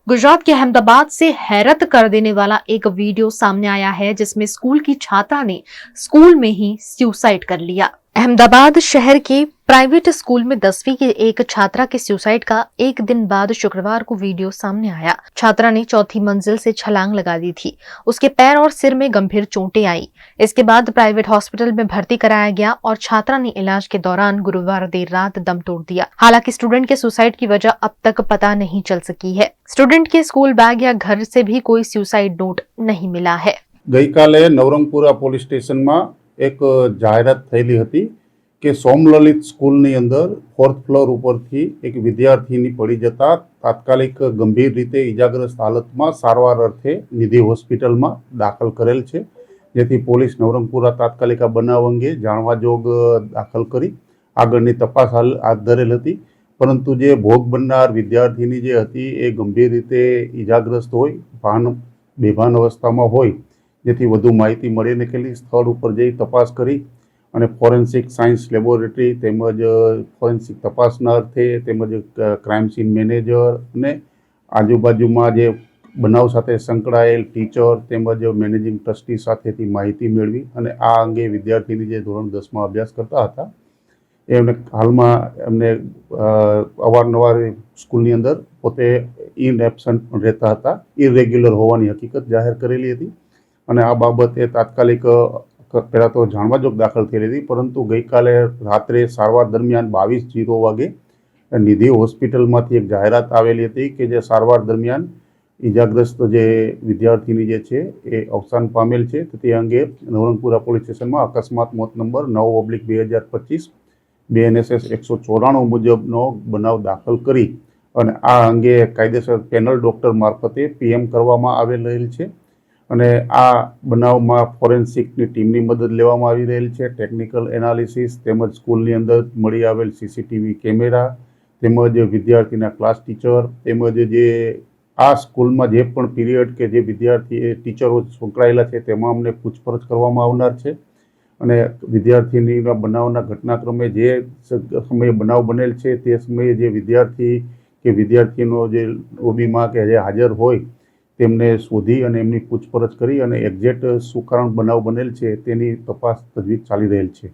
गुजरात के अहमदाबाद से हैरत कर देने वाला एक वीडियो सामने आया है जिसमें स्कूल की छात्रा ने स्कूल में ही सुसाइड कर लिया। अहमदाबाद शहर के प्राइवेट स्कूल में 10वीं की एक छात्रा के सुसाइड का एक दिन बाद शुक्रवार को वीडियो सामने आया। छात्रा ने चौथी मंजिल से छलांग लगा दी थी। उसके पैर और सिर में गंभीर चोटें आई। इसके बाद प्राइवेट हॉस्पिटल में भर्ती कराया गया और छात्रा ने इलाज के दौरान गुरुवार देर रात दम तोड़ दिया। हालांकि स्टूडेंट के सुसाइड की वजह अब तक पता नहीं चल सकी है। स्टूडेंट के स्कूल बैग या घर से भी कोई सुसाइड नोट नहीं मिला है। गई काले नवरंगपुरा पोलीस स्टेशन में एक जाहेरात थयेली हती के सोमललित स्कूलनी अंदर 4th फ्लोर उपरथी एक विद्यार्थीनी पड़ी जता तात्कालिक गंभीर रीते इजाग्रस्त हालत में सारवार अर्थे निधि होस्पिटल में दाखल करेल छे, जेथी पोलीस नवरंगपुरा तात्कालिक आ बनाव अंगे जाणवा जोग दाखल करी आगळनी तपास हाथ धरेल हती। परंतु जे भोग बननार विद्यार्थीनी जे हती ए गंभीर रीते इजाग्रस्त होय, बेभान अवस्थामां होय, जेथी वधु माहिती मळी निकळेली स्थळ उपर जई तपास करी અને ફોરેન્સિક સાયન્સ લેબોરેટરી તેમજ ફોરેન્સિક તપાસના અર્થે તેમજ ક્રાઇમ સીન મેનેજર અને આજુબાજુમાં જે બનાવ સાથે સંકળાયેલ ટીચર તેમજ મેનેજિંગ ટ્રસ્ટી સાથેથી માહિતી મેળવી અને આ અંગે વિદ્યાર્થીની જે ધોરણ 10માં અભ્યાસ કરતા હતા એમને હાલમાં એમને અવારનવાર સ્કૂલની અંદર પોતે ઇન એબસન્ટ રહેતા હતા, ઇરેગ્યુલર હોવાની હકીકત જાહેર કરેલી હતી અને આ બાબતે તાત્કાલિક पहला तो जाणवाजोग दाखल थी थी। परंतु गई काले रात्रे सारवार दरमियान 22:00 वागे निधि होस्पिटल में एक जाहेरात आवेली थी कि जे सारवार दरमियान इजाग्रस्त जे विद्यार्थीनी जे छे ए अवसान पामेल छे। ते अंगे नवरंगपुरा पोलीस स्टेशन में अकस्मात मौत नंबर 9/2025 BNSS 194 मुजबनो बनाव दाखल करी अने आ अंगे कायदेसर पेनल डॉक्टर मार्फते PM करवामां आवेल रहेल छे અને આ બનાવમાં ફોરેન્સિકની ટીમની મદદ લેવામાં આવી રહેલ છે। ટેકનિકલ એનાલિસિસ તેમજ સ્કૂલની અંદર મળી આવેલ CCTV કેમેરા તેમજ વિદ્યાર્થીના ક્લાસ ટીચર તેમજ જે આ સ્કૂલમાં જે પણ પીરિયડ કે જે વિદ્યાર્થી ટીચરો સંકળાયેલા છે તેમાં અમને પૂછપરછ કરવામાં આવનાર છે અને વિદ્યાર્થીનીના બનાવના ઘટનાક્રમે જે સમયે બનાવ બનેલ છે તે સમયે જે વિદ્યાર્થી કે વિદ્યાર્થીનો જે લોબીમાં કે જે હાજર હોય તેમને શોધી અને એમની પૂછપરછ કરી અને એક્ઝેક્ટ શું કારણ બનાવ બનેલ છે તેની તપાસ તજવીજ ચાલી રહેલ છે।